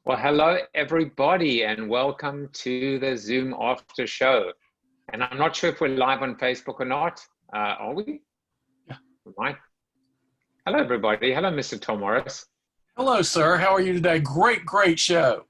Well, hello everybody, and welcome to the Zoom after show. And I'm not sure if we're live on Facebook or not. Are we? Yeah. We might. Hello everybody. Hello, Mr. Tom Morris. Hello, sir. How are you today? Great show.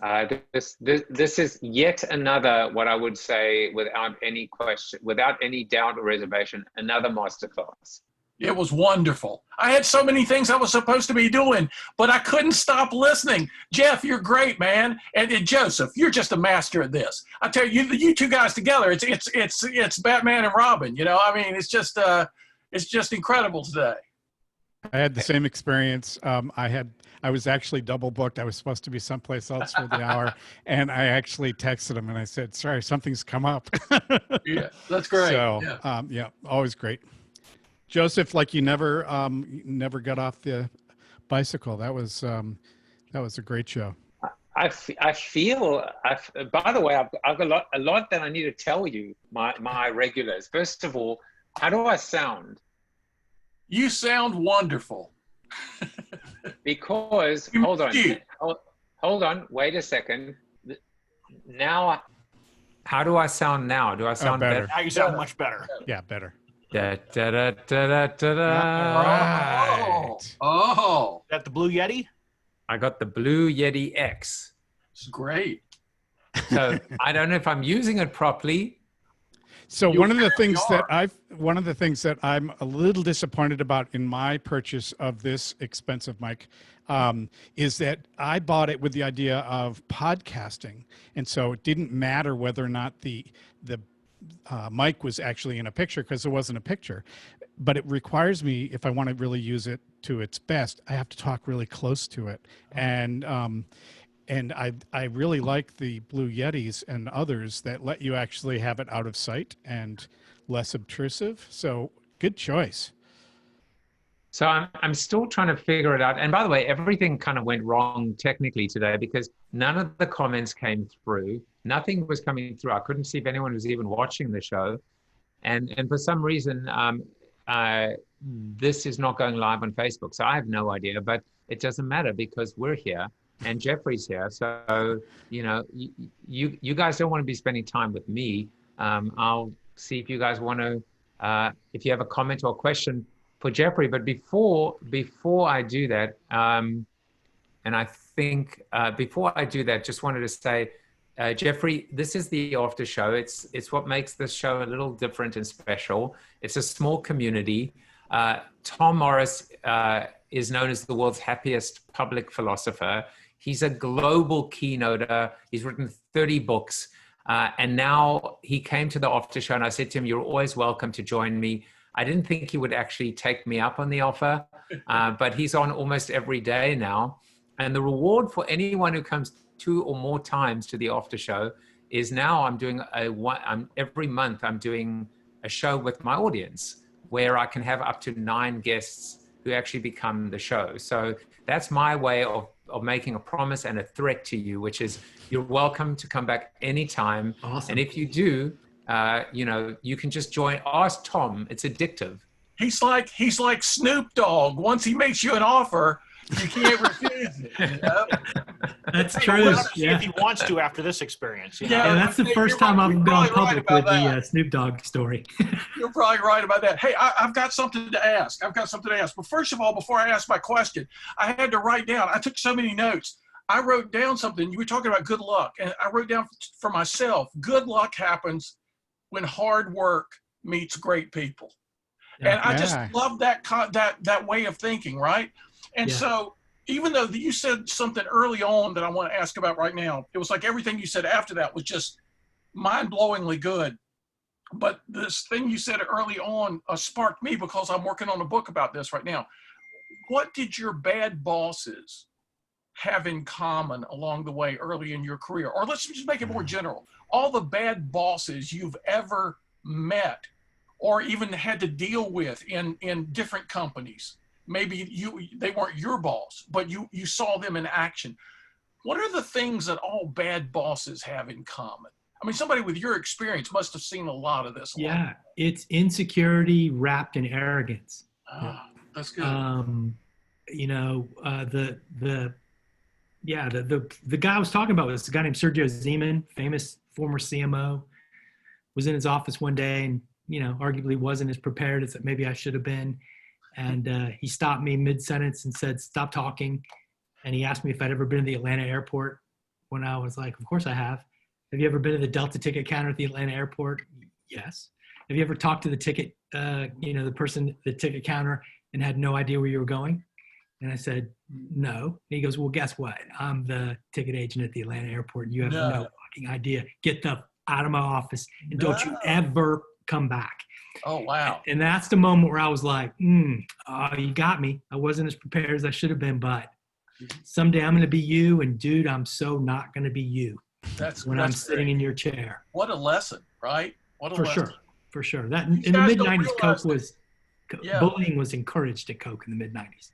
This is yet another, what I would say, without any question, without any doubt or reservation, another masterclass. It was wonderful. I had so many things I was supposed to be doing, but I couldn't stop listening. Geoff, you're great, man. And Joseph, you're just a master at this. I tell you, you two guys together, it's Batman and Robin. You know, I mean, it's just incredible today. I had the same experience. I was actually double booked. I was supposed to be someplace else for the hour, and I actually texted him and I said, "Sorry, something's come up." Yeah, that's great. So, yeah, always great. Joseph, like you never got off the bicycle. That was a great show. I feel. By the way, I've got a lot that I need to tell you, my regulars. First of all, how do I sound? You sound wonderful. Because hold on, wait a second. Now, how do I sound now? Do I sound better? Now you sound much better. Yeah, better. Da, da, da, da, da, da. Right. Oh, Is that the Blue Yeti? I got the Blue Yeti X. it's great. So I don't know if I'm using it properly. So one of the things that I'm a little disappointed about in my purchase of this expensive mic is that I bought it with the idea of podcasting, and so it didn't matter whether or not the mic was actually in a picture, because there wasn't a picture. But it requires me, if I want to really use it to its best, I have to talk really close to it, and I really like the Blue Yetis and others that let you actually have it out of sight and less obtrusive. So good choice. So I'm still trying to figure it out. And by the way, everything kind of went wrong technically today because none of the comments came through. Nothing was coming through. I couldn't see if anyone was even watching the show. And for some reason, this is not going live on Facebook. So I have no idea, but it doesn't matter because we're here. And Jeffrey's here, so you know, you guys don't want to be spending time with me. I'll see if you guys want to, if you have a comment or a question for Jeffrey. But before I do that, and I think before I do that, just wanted to say, Jeffrey, this is the after show. It's what makes this show a little different and special. It's a small community. Tom Morris is known as the world's happiest public philosopher. He's a global keynoter. He's written 30 books. And now he came to the after show and I said to him, "You're always welcome to join me." I didn't think he would actually take me up on the offer, but he's on almost every day now. And the reward for anyone who comes 2 or more times to the after show is now I'm doing every month I'm doing a show with my audience where I can have up to 9 guests who actually become the show. So that's my way of making a promise and a threat to you, which is you're welcome to come back anytime. Awesome. And if you do, you know, you can just join. Ask Tom. It's addictive. He's like Snoop Dogg. Once he makes you an offer, you can't refuse it. You know? That's true. See if he wants to after this experience. You know? Yeah, that's the first time I've gone public with the Snoop Dogg story. You're probably right about that. Hey, I've got something to ask. But first of all, before I ask my question, I had to write down. I took so many notes. I wrote down something. You were talking about good luck, and I wrote down for myself, good luck happens when hard work meets great people. And I just love that way of thinking, right? And so even though you said something early on that I want to ask about right now, it was like everything you said after that was just mind-blowingly good. But this thing you said early on sparked me because I'm working on a book about this right now. What did your bad bosses have in common along the way early in your career? Or let's just make it more general. All the bad bosses you've ever met or even had to deal with in different companies. Maybe they weren't your boss, but you saw them in action. What are the things that all bad bosses have in common? I mean, somebody with your experience must have seen a lot of this. Yeah, it's insecurity wrapped in arrogance. That's good. You know, the Yeah, the guy I was talking about was a guy named Sergio Zeman, famous former CMO, was in his office one day and, arguably wasn't as prepared as maybe I should have been. And he stopped me mid-sentence and said, "Stop talking." And he asked me if I'd ever been to the Atlanta airport, when I was like, "Of course I have." "Have you ever been to the Delta ticket counter at the Atlanta airport?" "Yes." "Have you ever talked to the ticket, the person at the ticket counter and had no idea where you were going?" And I said, "No." And he goes, "Well, guess what? I'm the ticket agent at the Atlanta airport. And you have no fucking idea. Get the out of my office and don't you ever come back." Oh, wow. And that's the moment where I was like, you got me. I wasn't as prepared as I should have been, but someday I'm going to be you. And dude, I'm so not going to be you when I'm sitting in your chair. What a lesson, right? What a lesson. For sure. That in the mid 90s, bullying was encouraged at Coke in the mid 90s.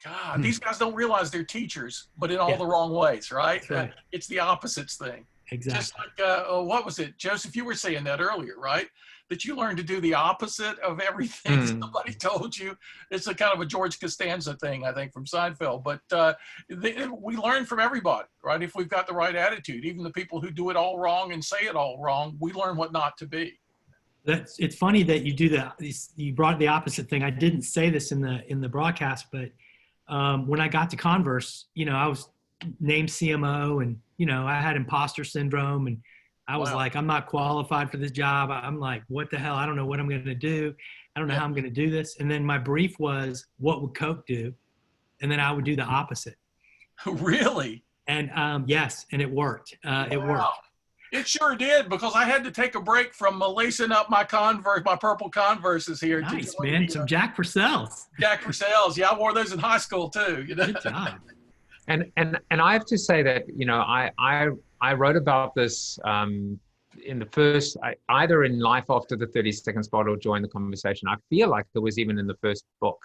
God, these guys don't realize they're teachers, but in all the wrong ways, right? That's right. It's the opposites thing. Exactly. Just like, what was it? Joseph, you were saying that earlier, right? That you learned to do the opposite of everything somebody told you. It's a kind of a George Costanza thing, I think, from Seinfeld. But we learn from everybody, right? If we've got the right attitude, even the people who do it all wrong and say it all wrong, we learn what not to be. It's funny that you do that. You brought the opposite thing. I didn't say this in the broadcast, but when I got to Converse, I was named CMO and, I had imposter syndrome and I was like, I'm not qualified for this job. I'm like, what the hell? I don't know what I'm going to do. I don't know how I'm going to do this. And then my brief was, what would Coke do? And then I would do the opposite. Really? And yes, and it worked. It worked. It sure did, because I had to take a break from lacing up my purple Converses here. Nice, man. Some Jack Purcells. Jack Purcells. Yeah, I wore those in high school too. Good job. And I have to say that, I wrote about this in the first, either in Life After the 30-Second Spot or Join the Conversation. I feel like it was even in the first book.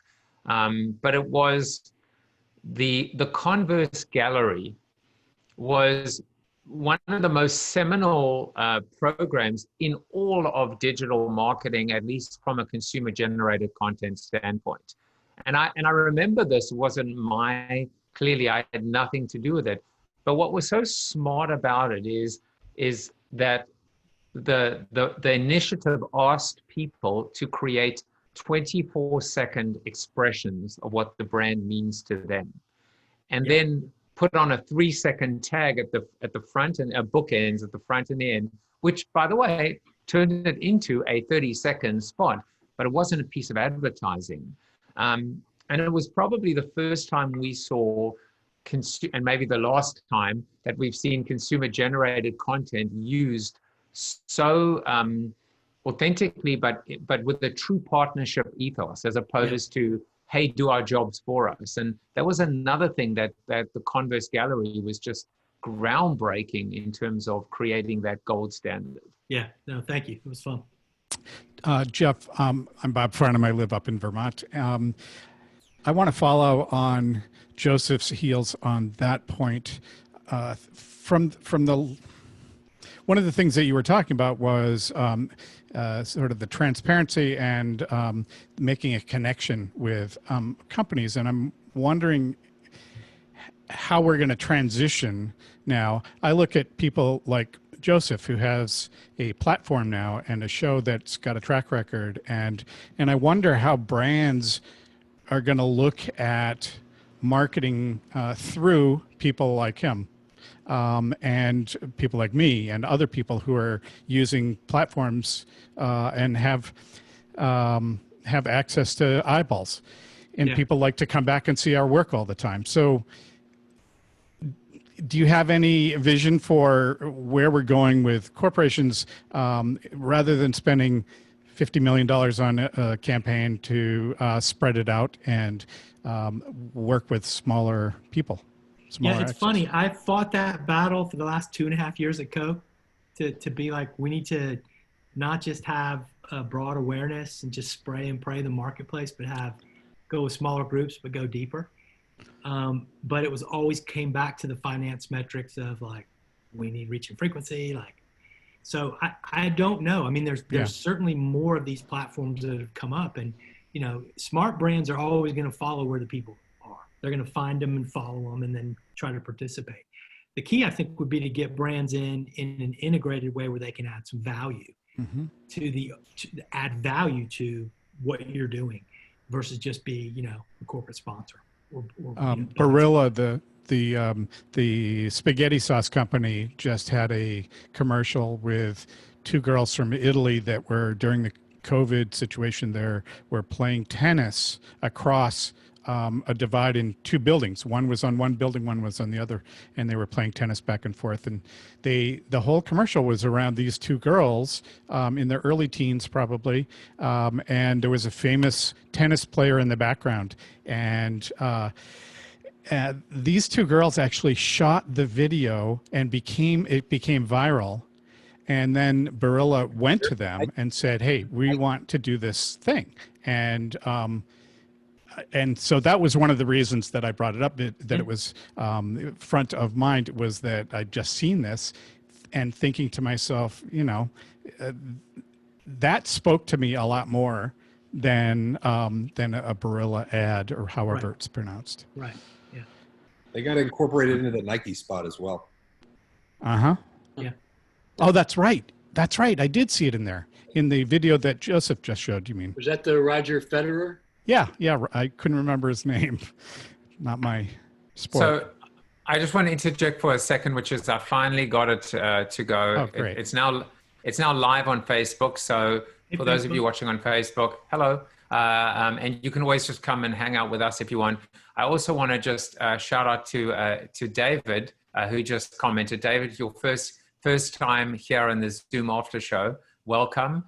But it was the Converse Gallery was one of the most seminal programs in all of digital marketing, at least from a consumer-generated content standpoint. And I remember this wasn't clearly I had nothing to do with it. But what was so smart about it is that the initiative asked people to create 24-second expressions of what the brand means to them, and then put on a 3-second tag at the front and a bookends at the front and the end, which, by the way, turned it into a 30-second spot, but it wasn't a piece of advertising. And it was probably the first time we saw, and maybe the last time, that we've seen consumer-generated content used so authentically, but with a true partnership ethos, as opposed to, hey, do our jobs for us. And that was another thing that the Converse Gallery was just groundbreaking in terms of creating that gold standard. Yeah, no, thank you. It was fun. Geoff, I'm Bob Farnham. I live up in Vermont. I want to follow on Joseph's heels on that point. From the one of the things that you were talking about was sort of the transparency and making a connection with companies, and I'm wondering how we're going to transition now. I look at people like Joseph, who has a platform now and a show that's got a track record, and I wonder how brands are going to look at marketing through people like him and people like me and other people who are using platforms and have access to eyeballs, and people like to come back and see our work all the time. So do you have any vision for where we're going with corporations rather than spending $50 million on a campaign to spread it out and work with smaller people? It's funny. I fought that battle for the last 2.5 years at Coke to be like, we need to not just have a broad awareness and just spray and pray the marketplace, but go with smaller groups, but go deeper. But it was always came back to the finance metrics of like, we need reach and frequency. So I don't know. I mean, there's certainly more of these platforms that have come up, and, smart brands are always going to follow where the people are. they're going to find them and follow them and then try to participate. The key, I think, would be to get brands in an integrated way where they can add some value to add value to what you're doing versus just be, a corporate sponsor. Barilla, the spaghetti sauce company, just had a commercial with two girls from Italy that were, during the COVID situation there, were playing tennis across a divide in two buildings. One was on one building, one was on the other, and they were playing tennis back and forth. And the whole commercial was around these two girls in their early teens, probably, and there was a famous tennis player in the background. And these two girls actually shot the video, and it became viral. And then Barilla went to them and said, "Hey, we want to do this thing." And so that was one of the reasons that I brought it up, that it was front of mind, was that I'd just seen this and thinking to myself, that spoke to me a lot more than a Barilla ad, or however it's pronounced. Right. Yeah. They got incorporated into the Nike spot as well. Uh-huh. Yeah. Oh, that's right. That's right. I did see it in there, in the video that Joseph just showed, you mean? Was that the Roger Federer? Yeah. I couldn't remember his name. Not my sport. So I just want to interject for a second, which is I finally got it to go. Oh, great. It's now live on Facebook. So for those of you watching on Facebook, hello. And you can always just come and hang out with us if you want. I also want to just shout out to David, who just commented. David, your first time here in this Zoom after show. Welcome.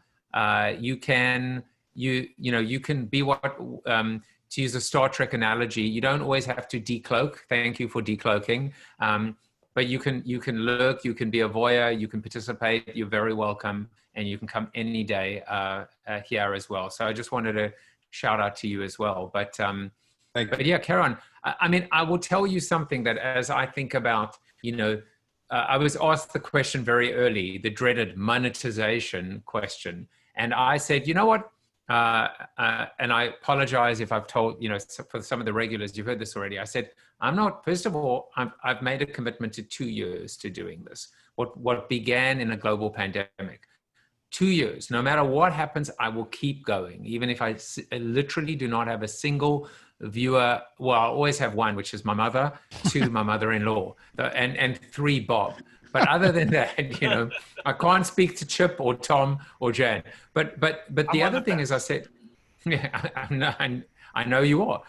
You can be what, to use a Star Trek analogy, you don't always have to decloak. Thank you for decloaking. But you can lurk, you can be a voyeur, you can participate. You're very welcome, and you can come any day here as well. So I just wanted to shout out to you as well. But yeah, Karen, I will tell you something that as I think about, I was asked the question very early, the dreaded monetization question. And I said, you know what? And I apologize if I've told, for some of the regulars, you've heard this already. I said, first of all, I've made a commitment to 2 years to doing this. What began in a global pandemic, 2 years, no matter what happens, I will keep going. Even if I literally do not have a single viewer. Well, I'll always have one, which is my mother, 2, my mother-in-law, and 3, Bob. But other than that, I can't speak to Chip or Tom or Jan. But the other thing is, I said, I know you are.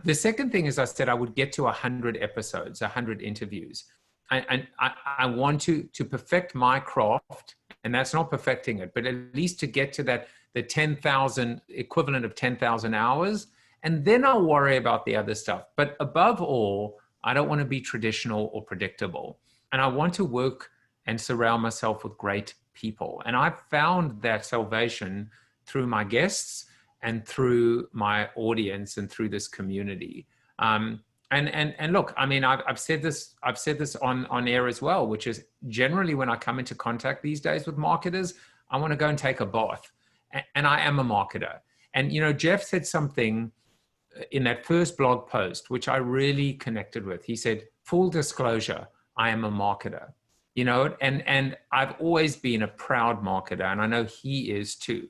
The second thing is, I said I would get to 100 episodes, 100 interviews. And I want to perfect my craft, and that's not perfecting it, but at least to get to the 10,000 equivalent of 10,000 hours. And then I'll worry about the other stuff. But above all, I don't want to be traditional or predictable. And I want to work and surround myself with great people. And I've found that salvation through my guests and through my audience and through this community. And look, I've said this on air as well, which is generally when I come into contact these days with marketers, I want to go and take a bath. And I am a marketer. And, Geoff said something in that first blog post, which I really connected with. He said, full disclosure, I am a marketer, and I've always been a proud marketer, and I know he is too.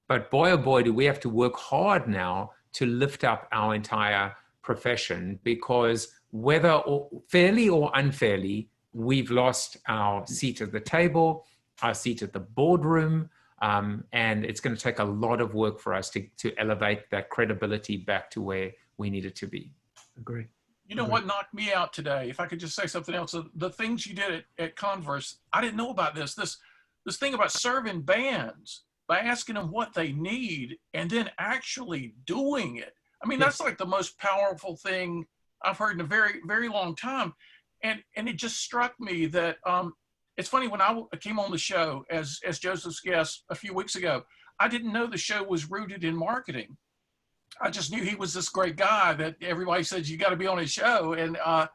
But boy, oh boy, do we have to work hard now to lift up our entire profession, because whether fairly or unfairly, we've lost our seat at the table, our seat at the boardroom, and it's going to take a lot of work for us to elevate that credibility back to where we need it to be. Agree. You know what knocked me out today? If I could just say something else, the things you did at Converse, I didn't know about this thing about serving bands by asking them what they need and then actually doing it. That's like the most powerful thing I've heard in a very, very long time. And it just struck me that it's funny, when I came on the show as Joseph's guest a few weeks ago, I didn't know the show was rooted in marketing. I just knew he was this great guy that everybody says you got to be on his show. And I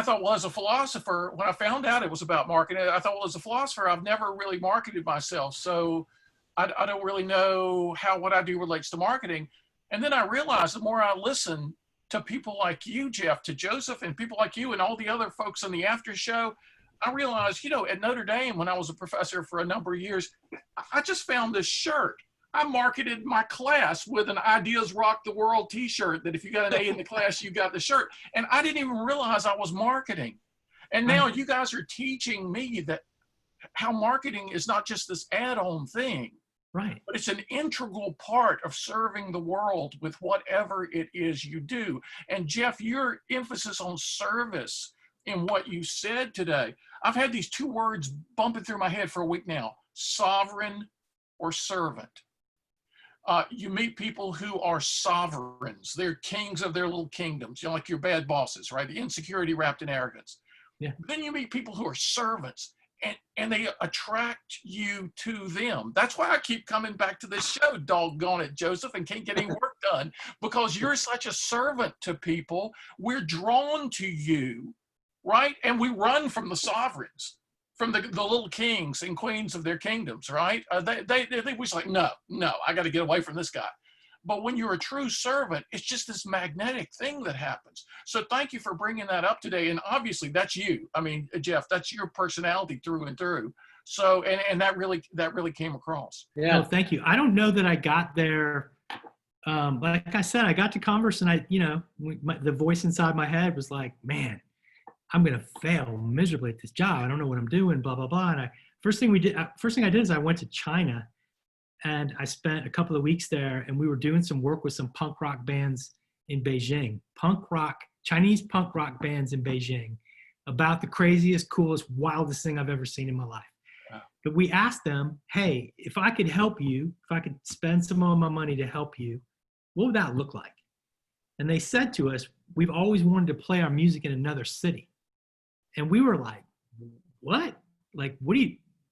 thought, well, as a philosopher, when I found out it was about marketing, I thought, well, as a philosopher, I've never really marketed myself. So I don't really know how what I do relates to marketing. And then I realized the more I listen to people like you, Geoff, to Joseph and people like you and all the other folks on the after show, I realized, you know, at Notre Dame, when I was a professor for a number of years, I just found this shirt. I marketed my class with an Ideas Rock the World t-shirt that if you got an A in the class, you got the shirt. And I didn't even realize I was marketing. And now you guys are teaching me that how marketing is not just this add-on thing, Right. but it's an integral part of serving the world with whatever it is you do. And Geoff, your emphasis on service in what you said today, I've had these two words bumping through my head for a week now: sovereign or servant. You meet people who are sovereigns. They're kings of their little kingdoms, you know, like your bad bosses, right? The insecurity wrapped in arrogance. Yeah. Then you meet people who are servants, and they attract you to them. That's why I keep coming back to this show, doggone it, Joseph, and can't get any work done, because you're such a servant to people. We're drawn to you, right? And we run from the sovereigns, from the little kings and queens of their kingdoms, right? They was like, no, I got to get away from this guy. But when you're a true servant, it's just this magnetic thing that happens. So thank you for bringing that up today. And obviously that's you. I mean, Geoff, that's your personality through and through. So, and that really came across. Yeah. No, thank you. I don't know that I got there. Like I said, I got to Converse and the voice inside my head was like, man, I'm going to fail miserably at this job. I don't know what I'm doing, blah, blah, blah. And first thing I did is I went to China. And I spent a couple of weeks there, and we were doing some work with some punk rock bands in Beijing, Chinese punk rock bands in Beijing, about the craziest, coolest, wildest thing I've ever seen in my life. Wow. But we asked them, hey, if I could help you, if I could spend some of my money to help you, what would that look like? And they said to us, we've always wanted to play our music in another city. And we were like, what? Like,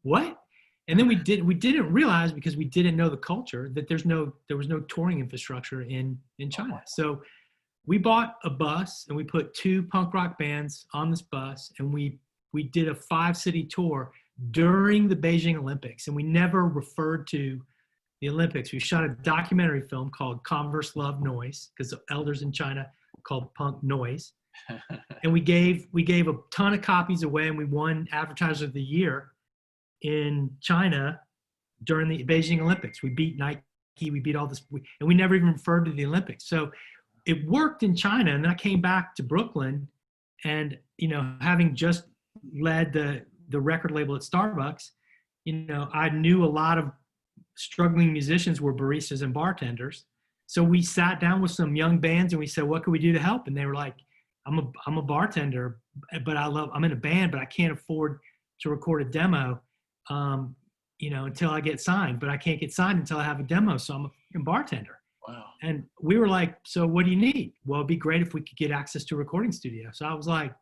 what? And then we didn't realize, because we didn't know the culture, that there was no touring infrastructure in China. So we bought a bus and we put 2 punk rock bands on this bus, and we did a 5-city tour during the Beijing Olympics. And we never referred to the Olympics. We shot a documentary film called Converse Love Noise, because the elders in China called punk noise. And we gave a ton of copies away, and we won Advertiser of the Year in China during the Beijing Olympics. We beat Nike, we beat all this, and we never even referred to the Olympics. So it worked in China. And then I came back to Brooklyn, and, having just led the record label at Starbucks, I knew a lot of struggling musicians were baristas and bartenders. So we sat down with some young bands and we said, what can we do to help? And they were like, I'm a bartender, but I'm in a band, but I can't afford to record a demo until I get signed, but I can't get signed until I have a demo. So I'm a bartender. Wow. And we were like, so what do you need? Well, it'd be great if we could get access to a recording studio. So I was like,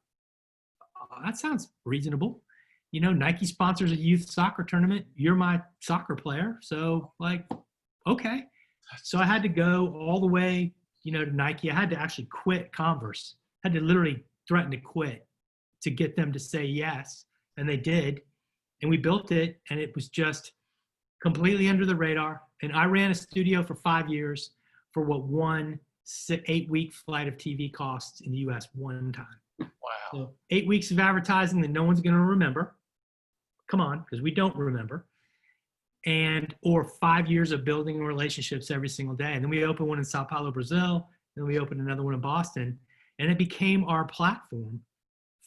oh, that sounds reasonable. Nike sponsors a youth soccer tournament. You're my soccer player. So like, okay. So I had to go all the way, to Nike. I had to actually quit Converse. I had to literally threaten to quit to get them to say yes. And they did. And we built it, and it was just completely under the radar. And I ran a studio for 5 years for what one 8-week flight of TV costs in the US one time. Wow. So 8 weeks of advertising that no one's going to remember. Come on, because we don't remember. Or 5 years of building relationships every single day. And then we opened one in Sao Paulo, Brazil. Then we opened another one in Boston. And it became our platform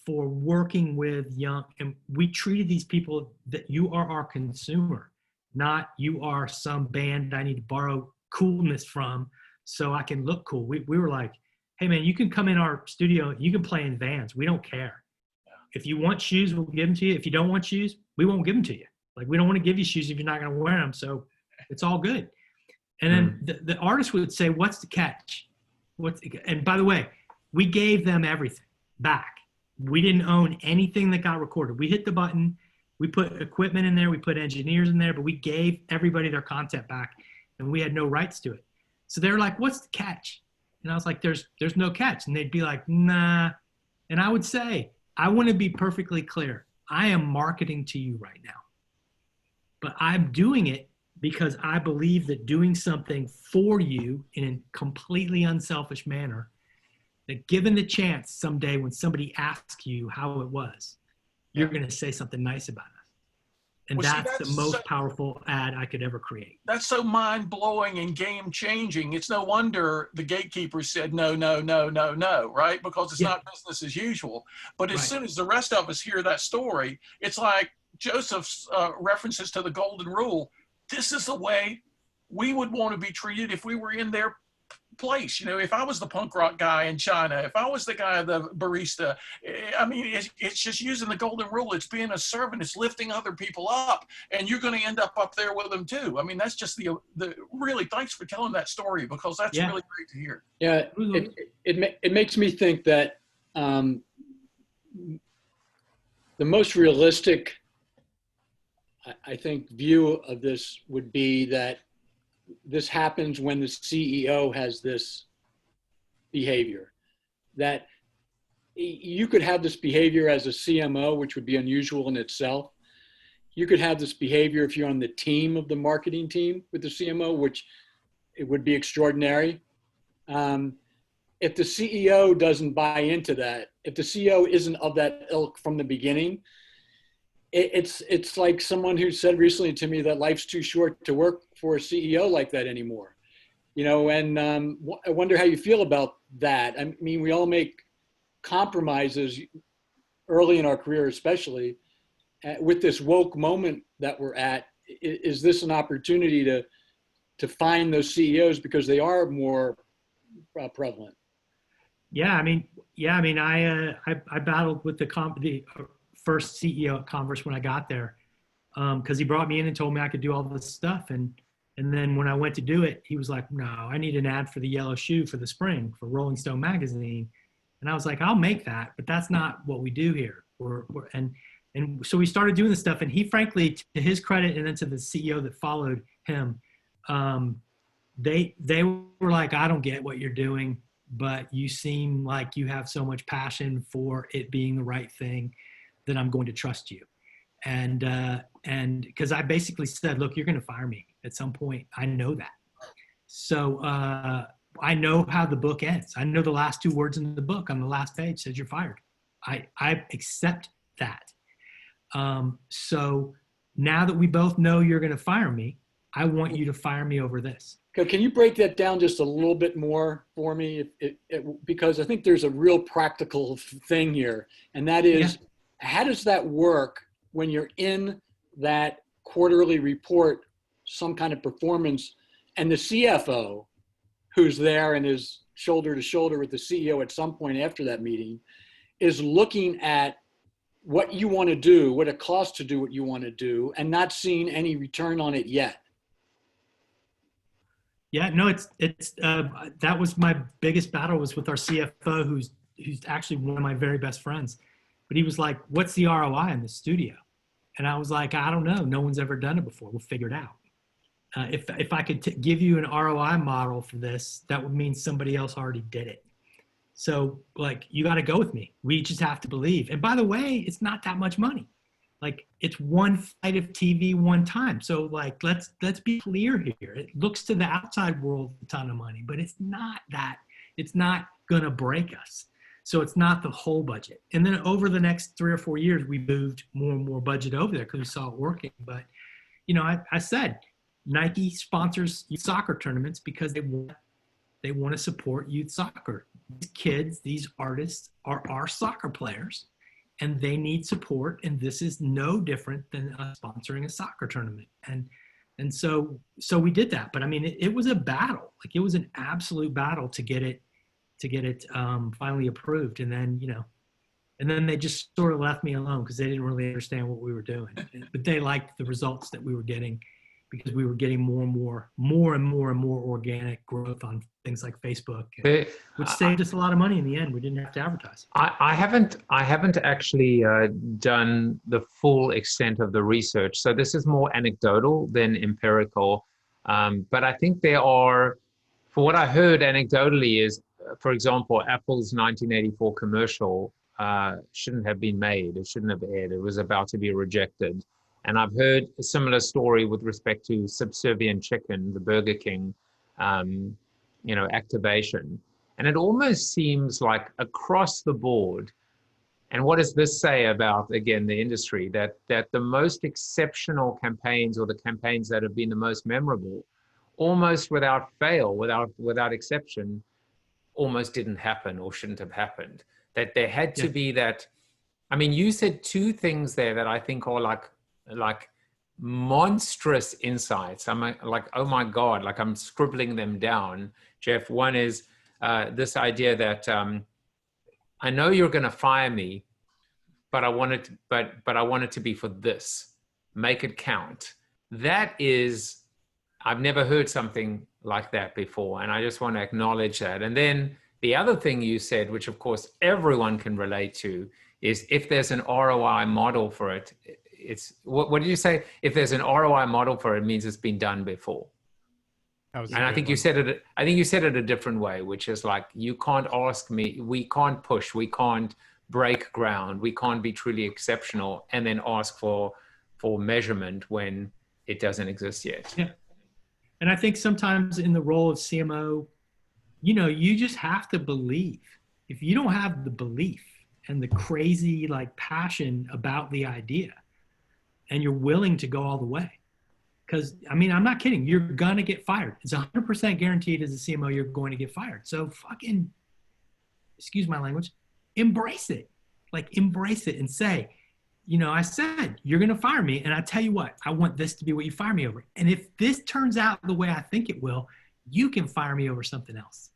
for working with young, and we treated these people that you are our consumer, not you are some band I need to borrow coolness from so I can look cool. We were like, hey man, you can come in our studio, you can play in Vans, we don't care. If you want shoes, we'll give them to you. If you don't want shoes, we won't give them to you. Like, we don't want to give you shoes if you're not going to wear them, so it's all good. And then the artist would say, what's the catch? And by the way, we gave them everything back. We didn't own anything that got recorded. We hit the button, we put equipment in there, we put engineers in there, but we gave everybody their content back, and we had no rights to it. So they're like, what's the catch? And I was like, there's no catch. And they'd be like, nah. And I would say, I want to be perfectly clear. I am marketing to you right now, but I'm doing it because I believe that doing something for you in a completely unselfish manner that given the chance someday when somebody asks you how it was, you're going to say something nice about us. And Well, see, that's the most powerful ad I could ever create. That's so mind-blowing and game-changing. It's no wonder the gatekeepers said no, no, no, no, no, right? Because it's not business as usual. But as soon as the rest of us hear that story, it's like Joseph's references to the golden rule. This is the way we would want to be treated if we were in their place. You know, if I was the punk rock guy in China, if I was the guy, the barista, I mean, it's just using the golden rule. It's being a servant. It's lifting other people up, and you're going to end up there with them too. I mean, that's just the really, thanks for telling that story, because that's really great to hear. Yeah, it makes me think that the most realistic, I think, view of this would be that this happens when the CEO has this behavior. That you could have this behavior as a CMO, which would be unusual in itself. You could have this behavior if you're on the team of the marketing team with the CMO, which it would be extraordinary. If the CEO doesn't buy into that, if the CEO isn't of that ilk from the beginning, it's like someone who said recently to me that life's too short to work for a CEO like that anymore. You know, and I wonder how you feel about that. I mean, we all make compromises early in our career, especially with this woke moment that we're at. Is this an opportunity to find those CEOs because they are more prevalent? I battled with the first CEO at Converse when I got there, because he brought me in and told me I could do all this stuff. And then when I went to do it, he was like, no, I need an ad for the yellow shoe for the spring for Rolling Stone magazine. And I was like, I'll make that, but that's not what we do here. And so we started doing this stuff, and he, frankly, to his credit, and then to the CEO that followed him, they were like, I don't get what you're doing, but you seem like you have so much passion for it being the right thing that I'm going to trust you. And because I basically said, look, you're going to fire me at some point. I know that. So I know how the book ends. I know the last two words in the book on the last page says you're fired. I accept that. So now that we both know you're going to fire me, I want you to fire me over this. Can you break that down just a little bit more for me? Because I think there's a real practical thing here, and that is, how does that work when you're in that quarterly report, some kind of performance, and the CFO, who's there and is shoulder to shoulder with the CEO at some point after that meeting, is looking at what you want to do, what it costs to do what you want to do, and not seeing any return on it yet? Yeah, no, it's that was my biggest battle, was with our CFO, who's actually one of my very best friends. But he was like, what's the ROI in the studio? And I was like, I don't know. No one's ever done it before. We'll figure it out. If I could give you an ROI model for this, that would mean somebody else already did it. So, like, you got to go with me. We just have to believe. And by the way, it's not that much money. Like, it's one flight of TV one time. So, like, let's be clear here. It looks to the outside world a ton of money, but it's not that. It's not going to break us. So it's not the whole budget. And then over the next 3 or 4 years, we moved more and more budget over there because we saw it working. But, you know, I said Nike sponsors youth soccer tournaments because they want to support youth soccer. These kids, these artists are our soccer players, and they need support. And this is no different than sponsoring a soccer tournament. And so we did that. But I mean, it was a battle. Like, it was an absolute battle to get it finally approved. And then, you know, and then they just sort of left me alone because they didn't really understand what we were doing. But they liked the results that we were getting, because we were getting more and more organic growth on things like Facebook, which saved us a lot of money in the end. We didn't have to advertise. I haven't actually done the full extent of the research. So this is more anecdotal than empirical. But I think there are, for what I heard anecdotally is, for example, Apple's 1984 commercial shouldn't have been made. It shouldn't have aired. It was about to be rejected. And I've heard a similar story with respect to Subservient Chicken, the Burger King, activation. And it almost seems like across the board, and what does this say about, again, the industry, that the most exceptional campaigns, or the campaigns that have been the most memorable, almost without fail, without exception, almost didn't happen or shouldn't have happened. That there had to be that. I mean, you said two things there that I think are like monstrous insights. I'm like, oh my God, like I'm scribbling them down, Geoff. One is this idea that I know you're going to fire me, but I want it to be for this. Make it count. That is, I've never heard something like that before, and I just want to acknowledge that. And then the other thing you said, which of course everyone can relate to, is if there's an ROI model for it, it's what did you say? If there's an ROI model for it, it means it's been done before. And I think you said it. I think you said it a different way, which is like, you can't ask me. We can't push. We can't break ground. We can't be truly exceptional and then ask for measurement when it doesn't exist yet. Yeah. And I think sometimes in the role of CMO, you just have to believe. If you don't have the belief and the crazy like passion about the idea, and you're willing to go all the way, because I mean, I'm not kidding, you're gonna get fired. It's 100% guaranteed as a CMO you're going to get fired. So fucking, excuse my language, embrace it. Like, embrace it and say, I said you're gonna fire me, and I tell you what, I want this to be what you fire me over. And if this turns out the way I think it will, you can fire me over something else.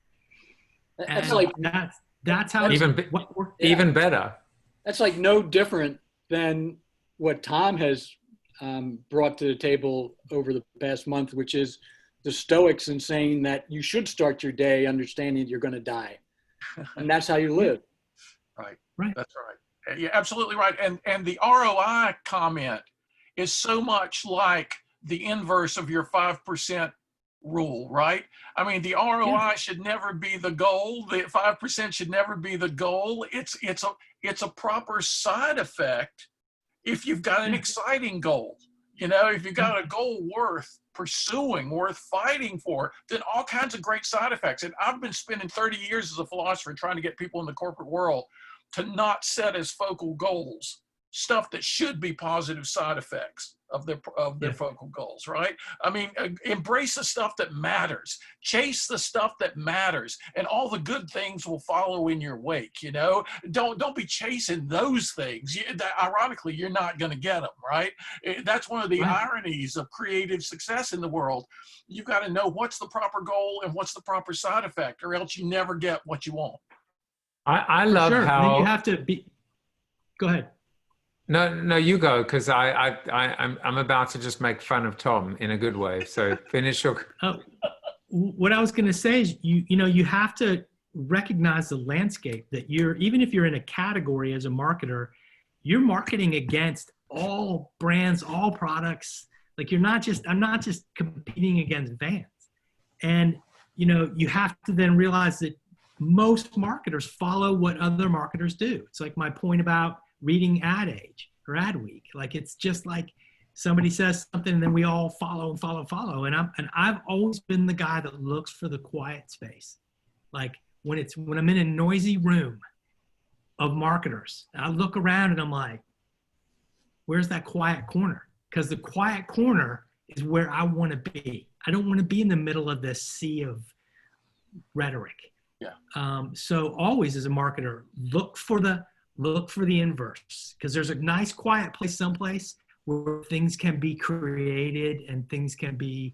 That's and like that's how even better. That's like no different than what Tom has brought to the table over the past month, which is the Stoics and saying that you should start your day understanding you're going to die, and that's how you live. Right. That's right. Yeah, absolutely right. And the ROI comment is so much like the inverse of your 5% rule, right? I mean, the ROI should never be the goal. The 5% should never be the goal. It's a proper side effect if you've got an exciting goal. If you've got a goal worth pursuing, worth fighting for, then all kinds of great side effects. And I've been spending 30 years as a philosopher trying to get people in the corporate world to not set as focal goals stuff that should be positive side effects of their focal goals, right? I mean, embrace the stuff that matters, chase the stuff that matters, and all the good things will follow in your wake. Don't be chasing those things. Ironically, you're not going to get them, right? That's one of the ironies of creative success in the world. You've got to know what's the proper goal and what's the proper side effect, or else you never get what you want. I love how then you have to be. Go ahead. No, you go, because I'm about to just make fun of Tom in a good way. So finish your. What I was going to say is, you have to recognize the landscape that even if you're in a category as a marketer, you're marketing against all brands, all products. Like I'm not just competing against Vans, and you have to then realize that most marketers follow what other marketers do. It's like my point about reading Ad Age or Adweek. Like, it's just like somebody says something and then we all follow and follow and follow. And I've always been the guy that looks for the quiet space. Like when I'm in a noisy room of marketers, I look around and I'm like, where's that quiet corner? Because the quiet corner is where I want to be. I don't want to be in the middle of this sea of rhetoric. Yeah. So always as a marketer, look for the inverse, because there's a nice quiet place someplace where things can be created and things can be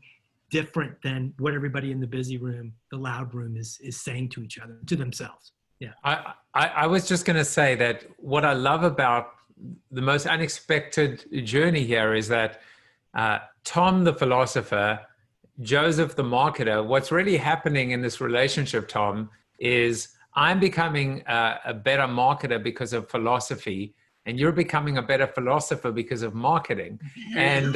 different than what everybody in the busy room, the loud room is saying to each other, to themselves. Yeah. I was just going to say that what I love about the most unexpected journey here is that Tom, the philosopher, Joseph, the marketer, what's really happening in this relationship, Tom, is I'm becoming a better marketer because of philosophy, and you're becoming a better philosopher because of marketing. And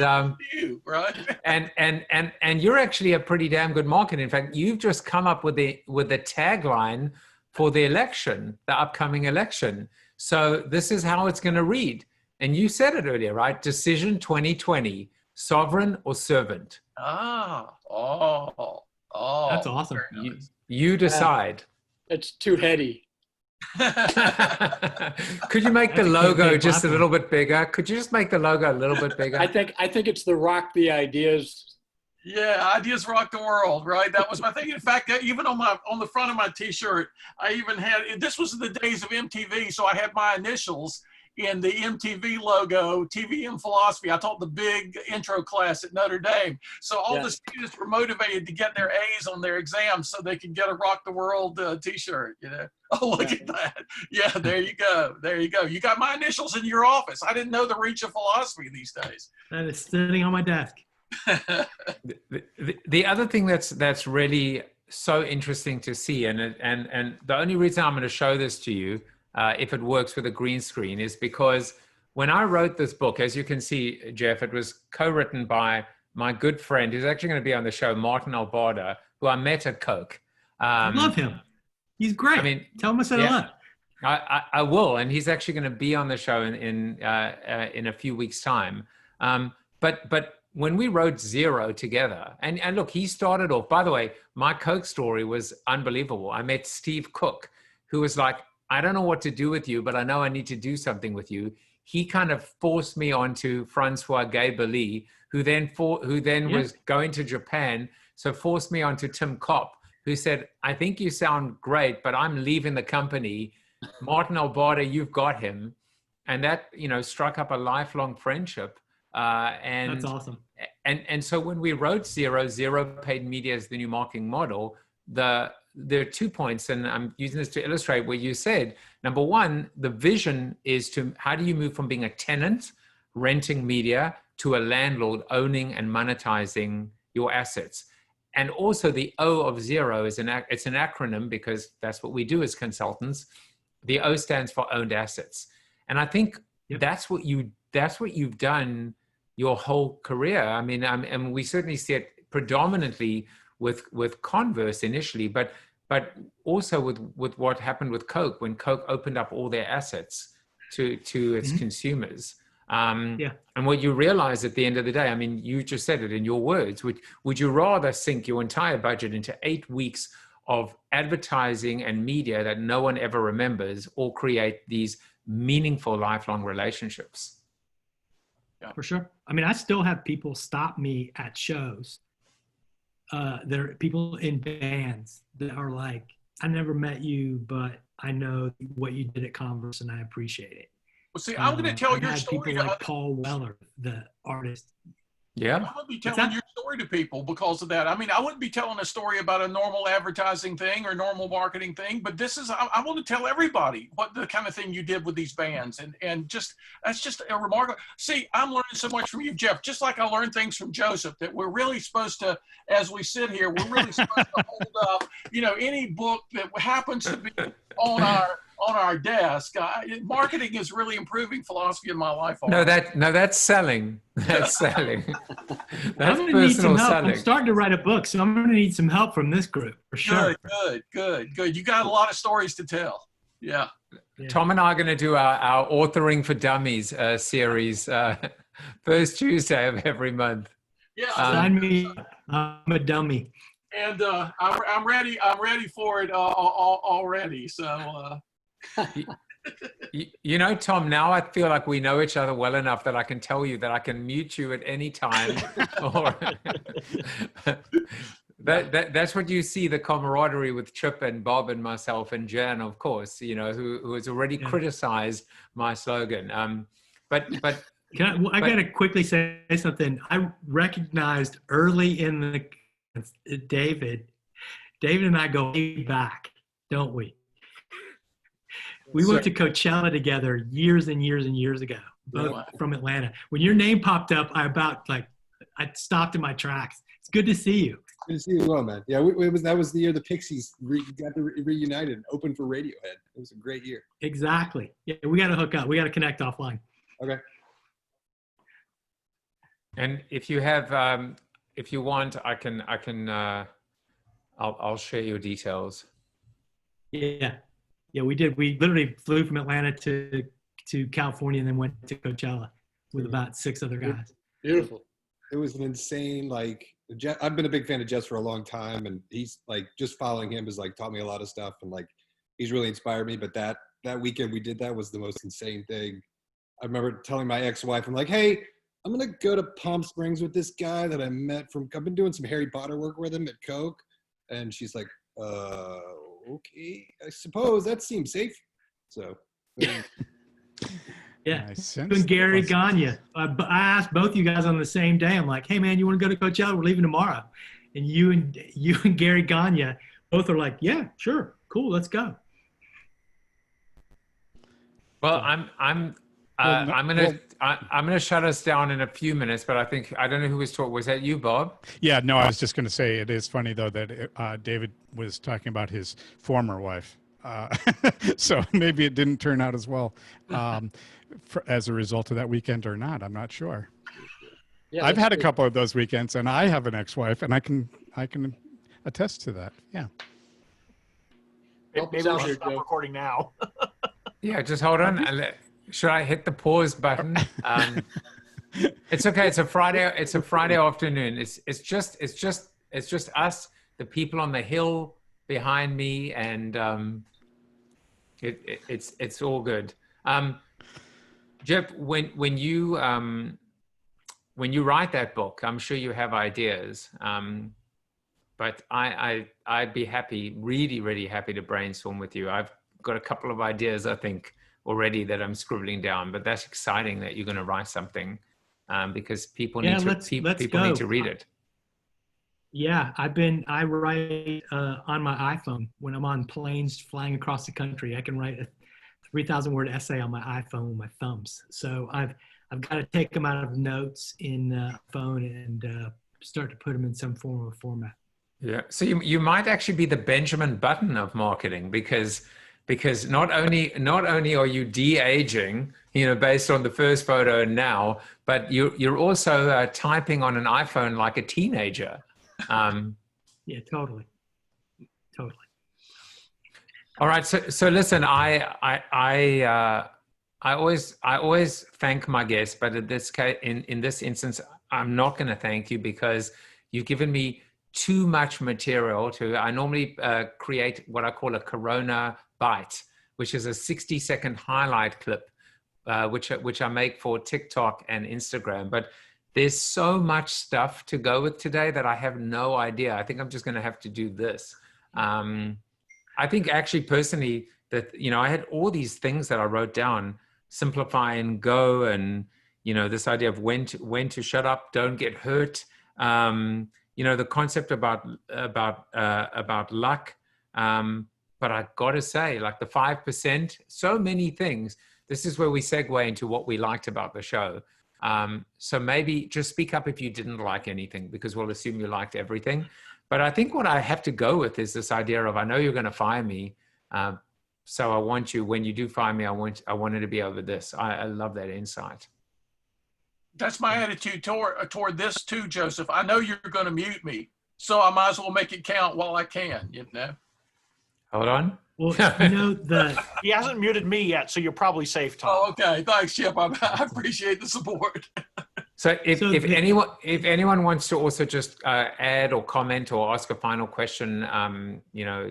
you're actually a pretty damn good marketer. In fact, you've just come up with the tagline for the election, the upcoming election. So this is how it's going to read. And you said it earlier, right? Decision 2020, sovereign or servant. That's awesome. You decide. It's too heady. Could you make the That's a logo campaign just a platform. little bit bigger? Could you just make the logo a little bit bigger? I think it's the rock the ideas. Yeah, ideas rock the world, right? That was my thing. In fact, even on the front of my T-shirt, I even had. This was the days of MTV, so I had my initials in the MTV logo, TV and philosophy. I taught the big intro class at Notre Dame, so all Yeah. the students were motivated to get their A's on their exams, so they could get a Rock the World T-shirt. You know? Oh, look at that! Yeah, there you go. There you go. You got my initials in your office. I didn't know the reach of philosophy these days. That is sitting on my desk. The other thing that's really so interesting to see, and the only reason I'm going to show this to you, if it works with a green screen, is because when I wrote this book, as you can see, Geoff, it was co-written by my good friend who's actually going to be on the show, Martin Albarda, who I met at Coke. I love him. He's great. I mean, tell him I said yeah. hello. I will, and he's actually going to be on the show in a few weeks' time. But when we wrote Zero together, and look, he started off. By the way, my Coke story was unbelievable. I met Steve Cook, who was like, "I don't know what to do with you, but I know I need to do something with you." He kind of forced me onto Francois Gay-Belley, who then was going to Japan, so forced me onto Tim Kopp, who said, "I think you sound great, but I'm leaving the company. Martin Albarda, you've got him." And that, struck up a lifelong friendship. And That's awesome. And so when we wrote Zero paid media as the new marketing model, there are 2 points, and I'm using this to illustrate what you said. Number one, the vision is how do you move from being a tenant renting media to a landlord owning and monetizing your assets? And also the O of Zero it's an acronym because that's what we do as consultants. The O stands for owned assets. And I think that's what you've done your whole career. I mean, and we certainly see it predominantly with Converse initially, but also with what happened with Coke when Coke opened up all their assets to its consumers. And what you realize at the end of the day, I mean, you just said it in your words, would you rather sink your entire budget into 8 weeks of advertising and media that no one ever remembers, or create these meaningful lifelong relationships? Yeah. For sure. I mean, I still have people stop me at shows. There are people in bands that are like, "I never met you, but I know what you did at Converse and I appreciate it." Well, see, I'm going to tell your story. People like Paul Weller, the artist. Yeah. I'm going to be telling your story to people because of that. I mean, I wouldn't be telling a story about a normal advertising thing or normal marketing thing, but I want to tell everybody what the kind of thing you did with these bands. And that's just a remarkable. See, I'm learning so much from you, Geoff, just like I learned things from Joseph, that we're really supposed to, as we sit here, we're really supposed to hold up, any book that happens to be on our desk. Marketing is really improving philosophy in my life. No, that's selling. That's selling. That's I'm gonna need some personal help. selling. I'm starting to write a book, so I'm gonna need some help from this group for sure. Good. You got a lot of stories to tell. Yeah. Tom and I are going to do our Authoring for Dummies series first Tuesday of every month. Yeah. Sign me. I'm a dummy. And I'm ready. I'm ready for it already. So. Tom, now I feel like we know each other well enough that I can tell you that I can mute you at any time. Or that's what you see, the camaraderie with Chip and Bob and myself and Jen, of course, who has already criticized my slogan. But I got to quickly say something. I recognized early in the David and I go way back, don't we? We went to Coachella together years and years and years ago, both from Atlanta. When your name popped up, I stopped in my tracks. It's good to see you. Good to see you as well, man. Yeah, that was the year the Pixies got reunited and opened for Radiohead. It was a great year. Exactly. Yeah, we got to hook up. We got to connect offline. Okay. And if you have, if you want, I'll share your details. Yeah, we did. We literally flew from Atlanta to California and then went to Coachella with about 6 other guys. Beautiful. It was an insane, I've been a big fan of Jess for a long time, and he's just following him has taught me a lot of stuff, and he's really inspired me. But that weekend we did that was the most insane thing. I remember telling my ex-wife, I'm like, hey, I'm gonna go to Palm Springs with this guy that I met I've been doing some Harry Potter work with him at Coke. And she's like, okay, I suppose that seems safe. So Yeah. I You sense and that Gary was- Gagne. I asked both you guys on the same day. I'm like, hey man, you want to go to Coachella? We're leaving tomorrow. And you and Gary Gagne both are like, yeah, sure, cool, let's go. Well, I'm gonna shut us down in a few minutes, but I don't know who was talking. Was that you, Bob? Yeah, no, I was just going to say it is funny though that David was talking about his former wife. So maybe it didn't turn out as well as a result of that weekend or not. I'm not sure. Yeah, I've that's had a good. couple of those weekends, and I have an ex-wife, and I can attest to that. Yeah. Help Maybe us we out should here, stop Joe. recording now. Yeah, just hold on. Should I hit the pause button? It's okay. It's a Friday. It's a Friday afternoon. It's just us, the people on the hill behind me, and it's all good. Geoff, when you write that book, I'm sure you have ideas. But I'd be happy, really, really happy to brainstorm with you. I've got a couple of ideas, I think, already that I'm scribbling down. But that's exciting that you're going to write something, because people need to read it. Yeah, I write on my iPhone when I'm on planes flying across the country. I can write a 3,000 word essay on my iPhone with my thumbs. So I've got to take them out of notes in the phone and start to put them in some form of format. Yeah. So you might actually be the Benjamin Button of marketing, because not only are you de-aging, based on the first photo and now, but you're also typing on an iPhone like a teenager. Yeah, totally. All right. So listen, I always thank my guests, but in this case, in this instance, I'm not going to thank you because you've given me too much material I normally create what I call a Corona bite, which is a 60-second highlight clip, which I make for TikTok and Instagram. But there's so much stuff to go with today that I have no idea. I think I'm just going to have to do this. I think actually personally that, I had all these things that I wrote down, simplify and go, and, this idea of when to shut up, don't get hurt. The concept about luck. But I got to say, like the 5%, so many things. This is where we segue into what we liked about the show. So maybe just speak up if you didn't like anything, because we'll assume you liked everything. But I think what I have to go with is this idea of, I know you're going to fire me. So I want you, when you do fire me, I want it to be over this. I love that insight. That's my attitude toward this too, Joseph. I know you're going to mute me, so I might as well make it count while I can, Hold on. Well, He hasn't muted me yet, so you're probably safe, Tom. Oh, okay. Thanks, Chip. I appreciate the support. So if anyone wants to also just add or comment or ask a final question,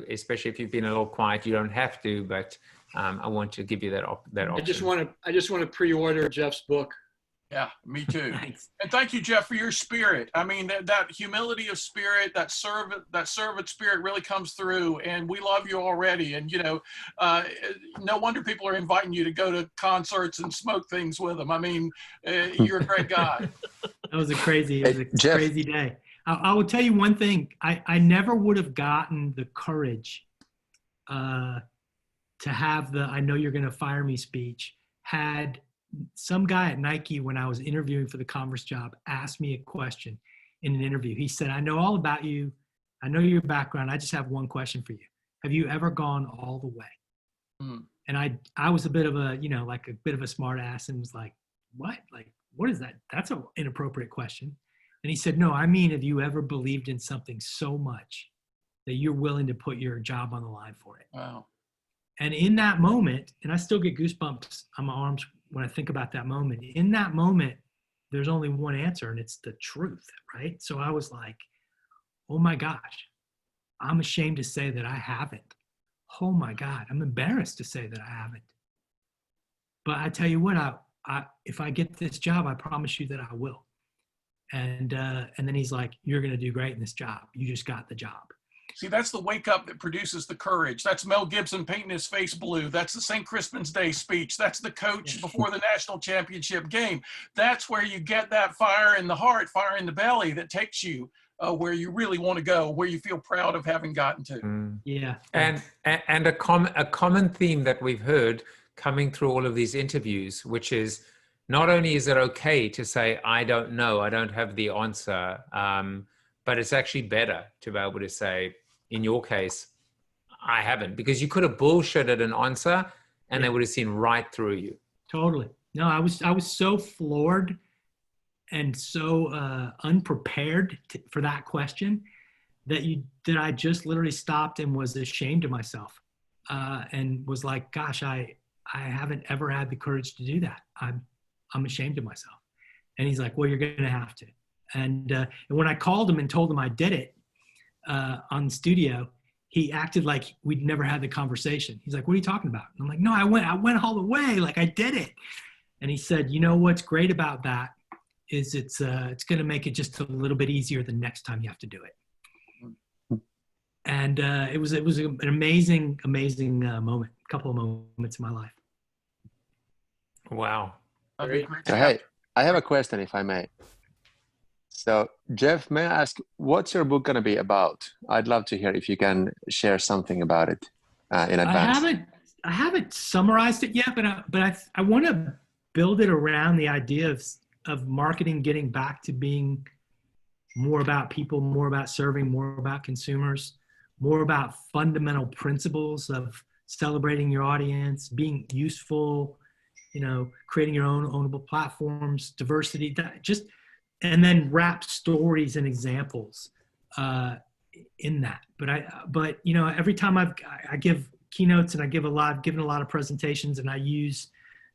especially if you've been a little quiet, you don't have to, but I want to give you that option. I just want to pre-order Geoff's book. Yeah, me too. Thanks. And thank you, Geoff, for your spirit. I mean, that humility of spirit, that servant spirit really comes through, and we love you already. And, no wonder people are inviting you to go to concerts and smoke things with them. I mean, you're a great guy. That was a crazy Geoff. crazy day. I will tell you one thing. I never would have gotten the courage to have the "I know you're going to fire me" speech had some guy at Nike, when I was interviewing for the Converse job, asked me a question in an interview. He said, I know all about you. I know your background. I just have one question for you. Have you ever gone all the way? Mm. And I was a bit of a, like a bit of a smart ass, and was like, what? Like, what is that? That's an inappropriate question. And he said, no, I mean, have you ever believed in something so much that you're willing to put your job on the line for it? Wow. And in that moment, and I still get goosebumps on my arms when I think about that moment. In that moment, there's only one answer, and it's the truth, right? So I was like, oh my gosh, I'm ashamed to say that I haven't oh my God, I'm embarrassed to say that I haven't. But I tell you what, if I get this job, I promise you that I will. And then he's like, you're going to do great in this job. You just got the job. See, that's the wake up that produces the courage. That's Mel Gibson painting his face blue. That's the St. Crispin's Day speech. That's the coach before the national championship game. That's where you get that fire in the heart, fire in the belly that takes you where you really want to go, where you feel proud of having gotten to. Yeah. And a common theme that we've heard coming through all of these interviews, which is not only is it okay to say, I don't know, I don't have the answer, but it's actually better to be able to say, in your case, I haven't, because you could have bullshitted an answer and they would have seen right through you. Totally. No, I was so floored and so unprepared for that question that I just literally stopped and was ashamed of myself and was like, gosh, I haven't ever had the courage to do that. I'm ashamed of myself. And he's like, well, you're going to have to. And when I called him and told him I did it on the studio, he acted like we'd never had the conversation. He's like, what are you talking about? And I'm like, no, I went all the way. Like I did it. And he said, you know, what's great about that is it's going to make it just a little bit easier the next time you have to do it. And it was an amazing moment, a couple of moments in my life. Wow. So, hey, I have a question, if I may. So, Geoff, may I ask, what's your book going to be about? I'd love to hear if you can share something about it in advance. I haven't summarized it yet, but I want to build it around the idea of marketing getting back to being more about people, more about serving, more about consumers, more about fundamental principles of celebrating your audience, being useful, you know, creating your own ownable platforms, diversity, and then wrap stories and examples in that. But you know, every time I give keynotes and I've given a lot of presentations, and I use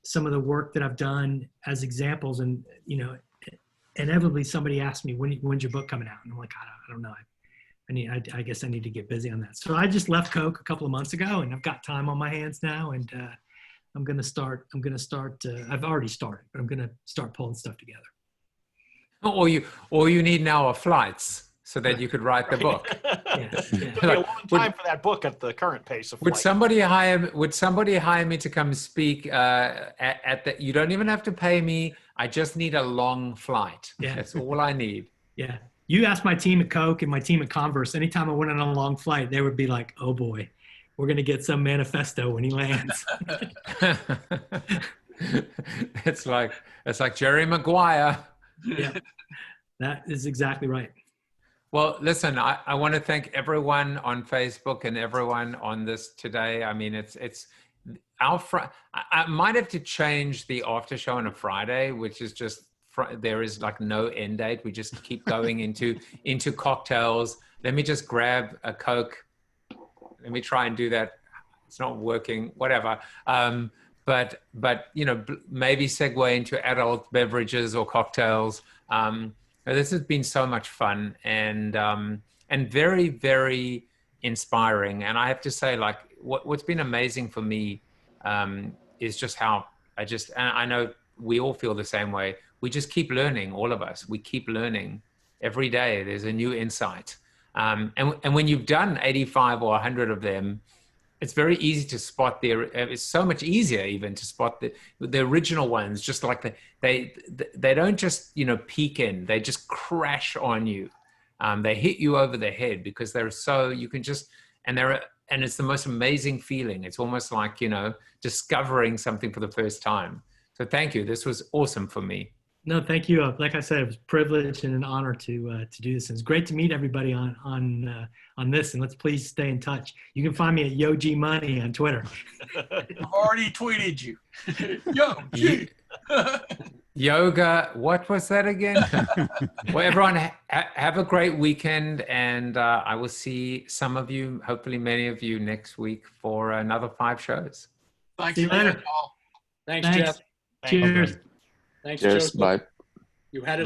some of the work that I've done as examples, and you know, inevitably somebody asks me, when's your book coming out? And I'm like, I don't know. I guess I need to get busy on that. So I just left Coke a couple of months ago, and I've got time on my hands now, and I'm going to start, I've already started, but I'm going to start pulling stuff together. All you need now are flights so that you could write the book. It'll be a long time for that book at the current pace of Would flight. somebody hire me to come speak at the, you don't even have to pay me. I just need a long flight. Yeah. That's all I need. Yeah. You ask my team at Coke and my team at Converse, anytime I went on a long flight, they would be like, oh boy, we're going to get some manifesto when he lands. It's like Jerry Maguire. Yeah, that is exactly right. Well, listen, I want to thank everyone on Facebook and everyone on this today. I mean, it's I might have to change the after show on a Friday, which is just, there is like no end date. We just keep going into cocktails. Let me just grab a Coke. Let me try and do that. It's not working, whatever. But you know, maybe segue into adult beverages or cocktails. This has been so much fun and very, very inspiring. And I have to say, like, what's been amazing for me is just how and I know we all feel the same way. We just keep learning, all of us. We keep learning every day. There's a new insight. And when you've done 85 or 100 of them, it's very easy to spot it's so much easier even to spot the original ones, just like they don't just, you know, peek in, they just crash on you. They hit you over the head because they're so, you can just, and it's the most amazing feeling. It's almost like, you know, discovering something for the first time. So thank you. This was awesome for me. No, thank you. Like I said, it was a privilege and an honor to do this. And it's great to meet everybody on this. And let's please stay in touch. You can find me at YoG Money on Twitter. I've already tweeted you. Yo, G. Yoga. What was that again? Well, everyone, have a great weekend, and I will see some of you, hopefully many of you, next week for another 5 shows. Thanks, See you later. Paul. Thanks, Geoff. Cheers. Thanks, Cheers. Joseph. Bye. You had us